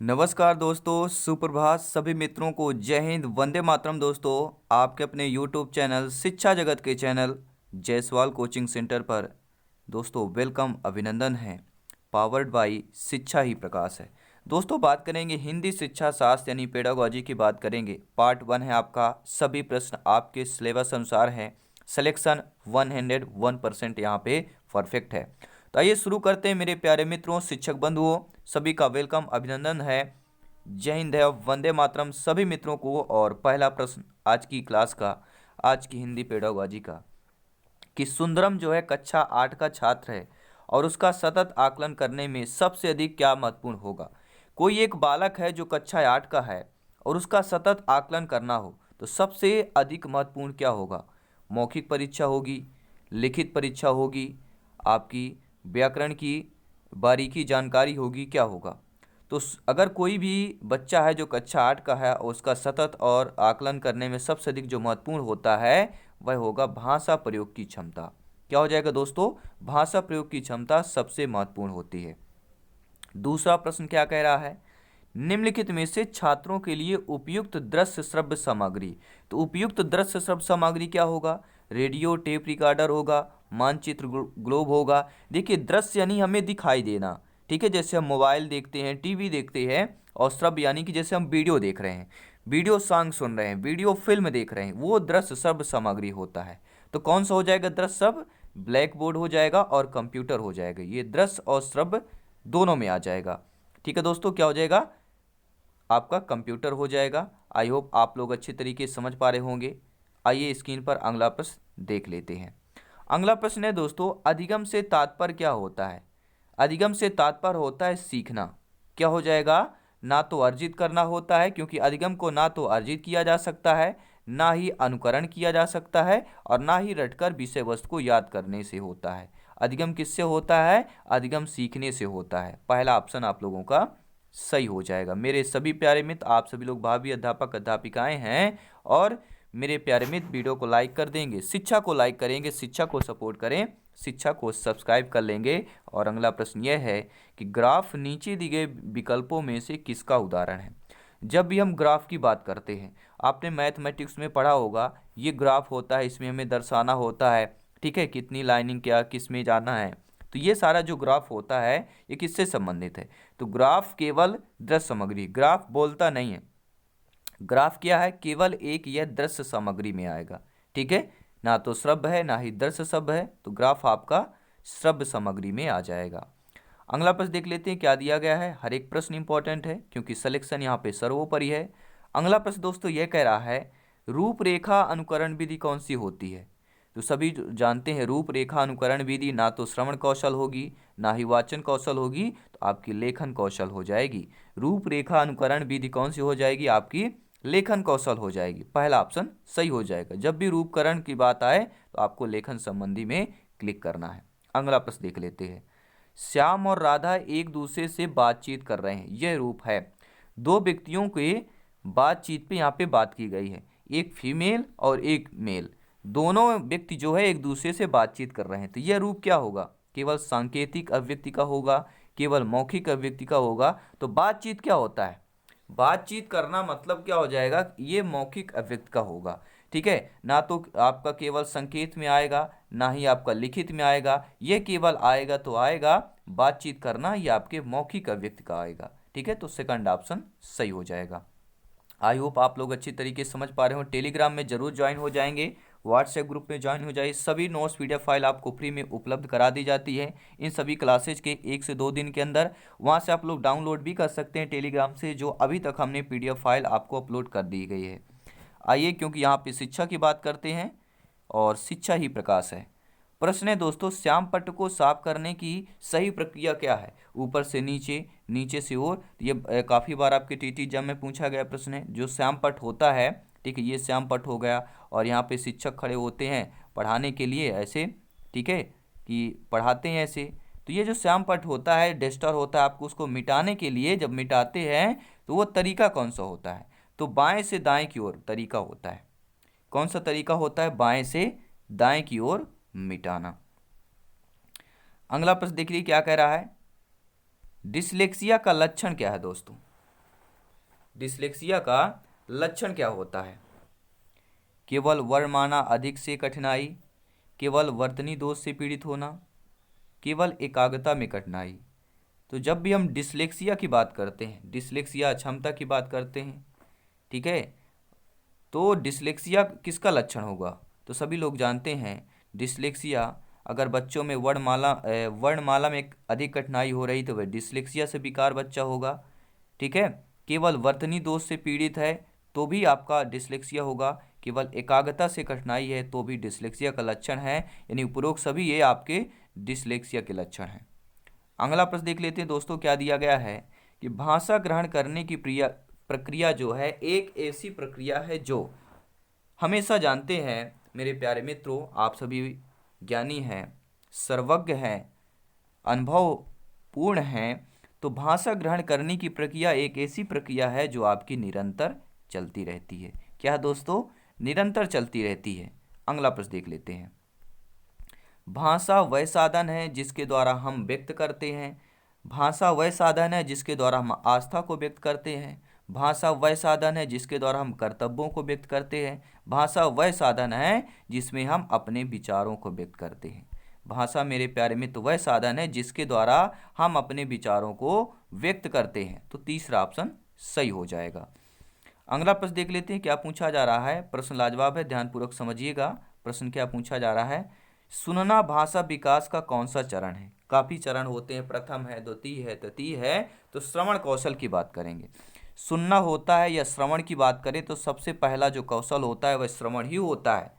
नमस्कार दोस्तों, सुप्रभात सभी मित्रों को। जय हिंद, वंदे मातरम। दोस्तों, आपके अपने YouTube चैनल शिक्षा जगत के चैनल जायसवाल कोचिंग सेंटर पर दोस्तों वेलकम, अभिनंदन है। पावर्ड बाय शिक्षा ही प्रकाश है। दोस्तों, बात करेंगे हिंदी शिक्षा शास्त्र यानी पेडागोजी की बात करेंगे। पार्ट 1 है आपका। सभी प्रश्न आपके सिलेबस अनुसार हैं। सिलेक्शन 101% यहाँ पे परफेक्ट है। तो आइए शुरू करते हैं मेरे प्यारे मित्रों, शिक्षक बंधुओं, सभी का वेलकम, अभिनंदन है। जय हिंद है, वंदे मातरम सभी मित्रों को। और पहला प्रश्न आज की क्लास का, आज की हिंदी पेडागोजी का, कि सुंदरम जो है कक्षा 8 का छात्र है और उसका सतत आकलन करने में सबसे अधिक क्या महत्वपूर्ण होगा। कोई एक बालक है जो कक्षा 8 का है और उसका सतत आकलन करना हो तो सबसे अधिक महत्वपूर्ण क्या होगा। मौखिक परीक्षा होगी, लिखित परीक्षा होगी, आपकी व्याकरण की बारीकी जानकारी होगी, क्या होगा। तो अगर कोई भी बच्चा है जो कक्षा 8 का है और उसका सतत और आकलन करने में सबसे अधिक जो महत्वपूर्ण होता है वह होगा भाषा प्रयोग की क्षमता। क्या हो जाएगा दोस्तों, भाषा प्रयोग की क्षमता सबसे महत्वपूर्ण होती है। दूसरा प्रश्न क्या कह रहा है, निम्नलिखित में से छात्रों के लिए उपयुक्त दृश्य श्रव्य सामग्री। तो उपयुक्त दृश्य श्रव्य सामग्री क्या होगा। रेडियो, टेप रिकॉर्डर होगा, मानचित्र, ग्लोब होगा। देखिए, दृश्य यानी हमें दिखाई देना, ठीक है, जैसे हम मोबाइल देखते हैं, टीवी देखते हैं। और श्रव्य यानी कि जैसे हम वीडियो देख रहे हैं, वीडियो सॉन्ग सुन रहे हैं, वीडियो फिल्म देख रहे हैं, वो दृश्य श्रव्य सामग्री होता है। तो कौन सा हो जाएगा दृश्य श्रव्य, ब्लैक बोर्ड हो जाएगा और कंप्यूटर हो जाएगा। ये दृश्य और श्रव्य दोनों में आ जाएगा। ठीक है दोस्तों, क्या हो जाएगा, आपका कंप्यूटर हो जाएगा। आई होप आप लोग अच्छी तरीके से समझ पा रहे होंगे। आइए स्क्रीन पर अगला प्रश्न देख लेते हैं। अगला प्रश्न है दोस्तों, अधिगम से तात्पर्य क्या होता है। अधिगम से तात्पर्य होता है सीखना। क्या हो जाएगा, ना तो अर्जित करना होता है, क्योंकि अधिगम को ना तो अर्जित किया जा सकता है, ना ही अनुकरण किया जा सकता है, और ना ही रटकर विषय वस्तु को याद करने से होता है। अधिगम किससे होता है, अधिगम सीखने से होता है। पहला ऑप्शन आप लोगों का सही हो जाएगा। मेरे सभी प्यारे मित्र, आप सभी लोग भावी अध्यापक अध्यापिकाएं हैं और मेरे प्यारे मित्र वीडियो को लाइक कर देंगे, शिक्षा को लाइक करेंगे, शिक्षा को सपोर्ट करें, शिक्षा को सब्सक्राइब कर लेंगे। और अगला प्रश्न यह है कि ग्राफ नीचे दिए गए विकल्पों में से किसका उदाहरण है। जब भी हम ग्राफ की बात करते हैं, आपने मैथमेटिक्स में पढ़ा होगा, ये ग्राफ होता है, इसमें हमें दर्शाना होता है, ठीक है, कितनी लाइनिंग क्या किस में जाना है। तो ये सारा जो ग्राफ होता है ये किससे संबंधित है। तो ग्राफ केवल दृश्य सामग्री, ग्राफ बोलता नहीं है। ग्राफ क्या है, केवल एक यह दृश्य सामग्री में आएगा, ठीक है, ना तो श्रव्य है ना ही दृश्य शब्द है। तो ग्राफ आपका श्रव्य सामग्री में आ जाएगा। अगला प्रश्न देख लेते हैं क्या दिया गया है। हर एक प्रश्न इंपॉर्टेंट है क्योंकि सिलेक्शन यहाँ पे सर्वोपरि है। अगला प्रश्न दोस्तों यह कह रहा है, रूपरेखा अनुकरण विधि कौन सी होती है। तो सभी जानते हैं रूपरेखा अनुकरण विधि ना तो श्रवण कौशल होगी ना ही वाचन कौशल होगी, तो आपकी लेखन कौशल हो जाएगी। रूपरेखा अनुकरण विधि कौन सी हो जाएगी, आपकी लेखन कौशल हो जाएगी। पहला ऑप्शन सही हो जाएगा। जब भी रूपकरण की बात आए तो आपको लेखन संबंधी में क्लिक करना है। अगला प्रश्न देख लेते हैं, श्याम और राधा एक दूसरे से बातचीत कर रहे हैं, यह रूप है। दो व्यक्तियों के बातचीत पे यहाँ पे बात की गई है, एक फीमेल और एक मेल, दोनों व्यक्ति जो है एक दूसरे से बातचीत कर रहे हैं। तो यह रूप क्या होगा, केवल सांकेतिक अभिव्यक्ति का होगा, केवल मौखिक अभिव्यक्ति का होगा। तो बातचीत क्या होता है, बातचीत करना मतलब क्या हो जाएगा, ये मौखिक अभिव्यक्ति का होगा, ठीक है। ना तो आपका केवल संकेत में आएगा ना ही आपका लिखित में आएगा, ये केवल आएगा तो आएगा बातचीत करना, ये आपके मौखिक अभिव्यक्ति का आएगा, ठीक है। तो सेकंड ऑप्शन सही हो जाएगा। आई होप आप लोग अच्छी तरीके से समझ पा रहे हो। टेलीग्राम में जरूर ज्वाइन हो जाएंगे, व्हाट्सएप ग्रुप में ज्वाइन हो जाइए। सभी नोट्स पीडीएफ फाइल आपको फ्री में उपलब्ध करा दी जाती है इन सभी क्लासेज के 1 से 2 दिन के अंदर। वहां से आप लोग डाउनलोड भी कर सकते हैं टेलीग्राम से, जो अभी तक हमने पीडीएफ फाइल आपको अपलोड कर दी गई है। आइए, क्योंकि यहाँ पे शिक्षा की बात करते हैं और शिक्षा ही प्रकाश है। प्रश्न है दोस्तों, श्याम पट्ट को साफ करने की सही प्रक्रिया क्या है। ऊपर से नीचे, नीचे से ओर। ये काफ़ी बार आपके टीटी एग्जाम में पूछा गया प्रश्न है। जो श्याम पट्ट होता है, ठीक है, ये श्याम पट्ट हो गया और यहाँ पे शिक्षक खड़े होते हैं पढ़ाने के लिए ऐसे, ठीक है, कि पढ़ाते हैं ऐसे। तो ये जो श्याम पट्ट होता है, डस्टर होता है, आपको उसको मिटाने के लिए जब मिटाते हैं तो वो तरीका कौन सा होता है। तो बाएं से दाएं की ओर तरीका होता है। कौन सा तरीका होता है, बाएं से दाएं की ओर मिटाना। अगला प्रश्न देखिए क्या कह रहा है, डिसलेक्सिया का लक्षण क्या है दोस्तों। डिसलेक्सिया का लक्षण क्या होता है? केवल वर्णमाला अधिक से कठिनाई, केवल वर्तनी दोष से पीड़ित होना, केवल एकाग्रता में कठिनाई। तो जब भी हम डिसलेक्सिया की बात करते हैं, डिसलेक्सिया अक्षमता की बात करते हैं, ठीक है, तो डिसलेक्सिया किसका लक्षण होगा? तो सभी लोग जानते हैं डिसलेक्सिया अगर बच्चों में वर्णमाला में अधिक कठिनाई हो रही तो वह डिसलेक्सिया से विकार बच्चा होगा, ठीक है। केवल वर्तनी दोष से पीड़ित है तो भी आपका डिसलेक्सिया होगा, केवल एकाग्रता से कठिनाई है तो भी डिसलेक्सिया का लक्षण है, यानी उपरोक्त सभी ये आपके डिसलेक्सिया के लक्षण हैं। अगला प्रश्न देख लेते हैं दोस्तों, क्या दिया गया है कि भाषा ग्रहण करने की प्रक्रिया जो है एक ऐसी प्रक्रिया है जो हमेशा जानते हैं मेरे प्यारे मित्रों, आप सभी ज्ञानी हैं, सर्वज्ञ हैं, अनुभव पूर्ण हैं, तो भाषा ग्रहण करने की प्रक्रिया एक ऐसी प्रक्रिया है जो आपकी निरंतर चलती रहती है। क्या दोस्तों? निरंतर चलती रहती है। अगला प्रश्न देख लेते हैं। भाषा वह साधन है जिसके द्वारा हम व्यक्त करते हैं, भाषा वह साधन है जिसके द्वारा हम आस्था को व्यक्त करते हैं, भाषा वह साधन है जिसके द्वारा हम कर्तव्यों को व्यक्त करते हैं, भाषा वह साधन है जिसमें हम अपने विचारों को व्यक्त करते हैं। भाषा मेरे प्यारे मित्र वह साधन है जिसके द्वारा हम अपने विचारों को व्यक्त करते हैं। तो तीसरा ऑप्शन सही हो जाएगा। अगला प्रश्न देख लेते हैं, क्या पूछा जा रहा है। प्रश्न लाजवाब है, ध्यानपूर्वक समझिएगा। प्रश्न क्या पूछा जा रहा है, सुनना भाषा विकास का कौन सा चरण है? काफी चरण होते हैं, प्रथम है, द्वितीय है, तृतीय है, तो श्रवण कौशल की बात करेंगे। सुनना होता है या श्रवण की बात करें तो सबसे पहला जो कौशल होता है वह श्रवण ही होता है।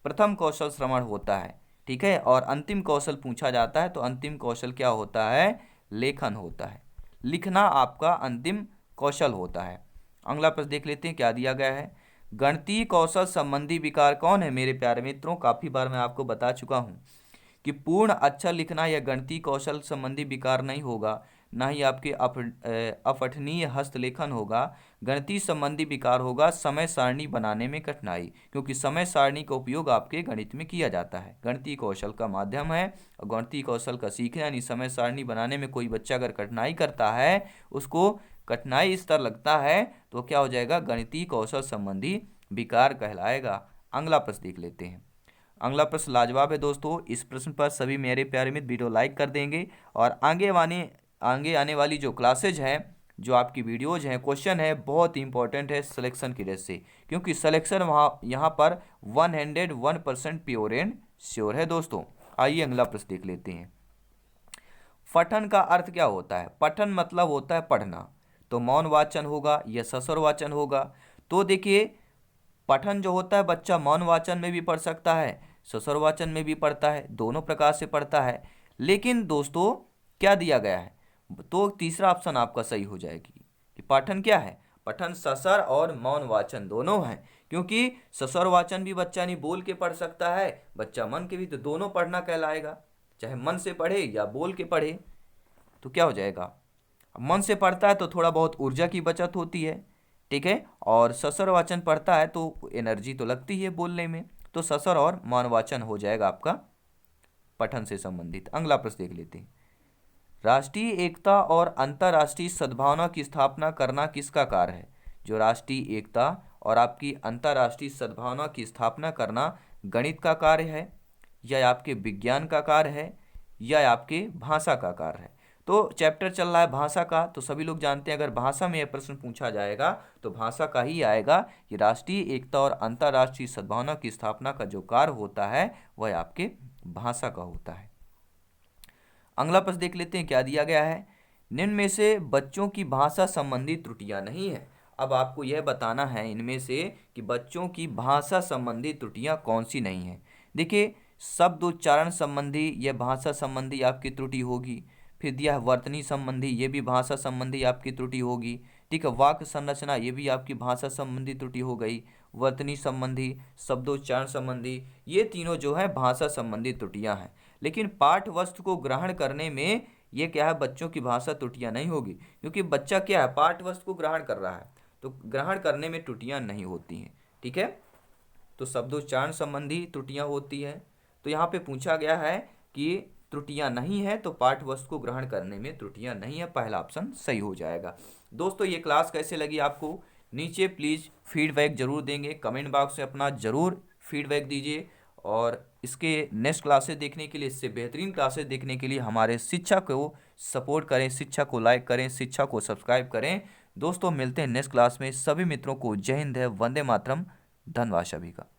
प्रथम कौशल श्रवण होता है, ठीक है। और अंतिम कौशल पूछा जाता है तो अंतिम कौशल क्या होता है? लेखन होता है। लिखना आपका अंतिम कौशल होता है। अगला प्रश्न देख लेते हैं, क्या दिया गया है। गणितीय कौशल संबंधी विकार कौन है? मेरे प्यारे मित्रों, काफ़ी बार मैं आपको बता चुका हूँ कि पूर्ण अक्षर लिखना या गणितीय कौशल संबंधी विकार नहीं होगा, ना ही आपके अपठनीय हस्तलेखन होगा। गणितीय संबंधी विकार होगा समय सारणी बनाने में कठिनाई, क्योंकि समय सारणी का उपयोग आपके गणित में किया जाता है, गणितीय कौशल का माध्यम है। और गणितीय कौशल का सीखना यानी समय सारणी बनाने में कोई बच्चा अगर कठिनाई करता है, उसको कठिनाई स्तर लगता है, तो क्या हो जाएगा? गणितीय कौशल संबंधी विकार कहलाएगा। अगला प्रश्न देख लेते हैं। अगला प्रश्न लाजवाब है दोस्तों। इस प्रश्न पर सभी मेरे प्यारे मित्र वीडियो लाइक कर देंगे और आगे आने वाली जो क्लासेज हैं, जो आपकी वीडियोज हैं, क्वेश्चन है बहुत इंपॉर्टेंट है सिलेक्शन की वजह से, क्योंकि सिलेक्शन यहाँ पर 101% प्योर एंड श्योर है दोस्तों। आइए अगला प्रश्न देख लेते हैं। पठन का अर्थ क्या होता है? पठन मतलब होता है पढ़ना, तो मौन वाचन होगा या सस्वर वाचन होगा। तो देखिए, पठन जो होता है बच्चा मौन वाचन में भी पढ़ सकता है, सस्वर वाचन में भी पढ़ता है, दोनों प्रकार से पढ़ता है। लेकिन दोस्तों क्या दिया गया है, तो तीसरा ऑप्शन आपका सही हो जाएगी कि पठन क्या है? पठन सस्वर और मौन वाचन दोनों हैं, क्योंकि सस्वर वाचन भी बच्चा नहीं बोल के पढ़ सकता है, बच्चा मन के भी, तो दोनों पढ़ना कहलाएगा, चाहे मन से पढ़े या बोल के पढ़े। तो क्या हो जाएगा? मन से पढ़ता है तो थोड़ा बहुत ऊर्जा की बचत होती है, ठीक है, और सस्वर वाचन पढ़ता है तो एनर्जी तो लगती है बोलने में, तो सस्वर और मौन वाचन हो जाएगा आपका पठन से संबंधित। अगला प्रश्न देख लेते हैं। राष्ट्रीय एकता और अंतर्राष्ट्रीय सद्भावना की स्थापना करना किसका कार्य है? जो राष्ट्रीय एकता और आपकी अंतर्राष्ट्रीय सद्भावना की स्थापना करना गणित का कार्य है, या आपके विज्ञान का कार्य है, या आपके भाषा का कार्य है। तो चैप्टर चल रहा है भाषा का, तो सभी लोग जानते हैं अगर भाषा में यह प्रश्न पूछा जाएगा तो भाषा का ही आएगा कि राष्ट्रीय एकता और अंतर्राष्ट्रीय सद्भावना की स्थापना का जो कार्य होता है वह आपके भाषा का होता है। अगला प्रश्न देख लेते हैं, क्या दिया गया है। निम्न में से बच्चों की भाषा संबंधी त्रुटियां नहीं है। अब आपको यह बताना है इनमें से कि बच्चों की भाषा संबंधी त्रुटियां कौन सी नहीं है। देखिए, शब्द उच्चारण संबंधी यह भाषा संबंधी आपकी त्रुटि होगी। फिर दिया है वर्तनी संबंधी, ये भी भाषा संबंधी आपकी त्रुटि होगी, ठीक है। वाक्य संरचना, ये भी आपकी भाषा संबंधी त्रुटि हो गई। वर्तनी संबंधी, शब्दोच्चारण संबंधी, ये तीनों जो है भाषा संबंधी त्रुटियां हैं। लेकिन पाठ वस्तु को ग्रहण करने में ये क्या है, बच्चों की भाषा त्रुटियां नहीं होगी, क्योंकि बच्चा क्या है, पाठ वस्तु को ग्रहण कर रहा है, तो ग्रहण करने में त्रुटियां नहीं होती हैं, ठीक है। तो शब्दोच्चारण संबंधी त्रुटियां होती है। तो यहाँ पे पूछा गया है कि त्रुटियां नहीं है, तो पाठ वस्तु को ग्रहण करने में त्रुटियां नहीं है, पहला ऑप्शन सही हो जाएगा। दोस्तों ये क्लास कैसे लगी आपको, नीचे प्लीज़ फीडबैक ज़रूर देंगे, कमेंट बॉक्स में अपना ज़रूर फीडबैक दीजिए। और इसके नेक्स्ट क्लासेस देखने के लिए, इससे बेहतरीन क्लासेस देखने के लिए हमारे शिक्षा को सपोर्ट करें, शिक्षा को लाइक करें, शिक्षा को सब्सक्राइब करें। दोस्तों मिलते हैं नेक्स्ट क्लास में। सभी मित्रों को जय हिंद है, वंदे मातरम। धन्यवाद सभी का।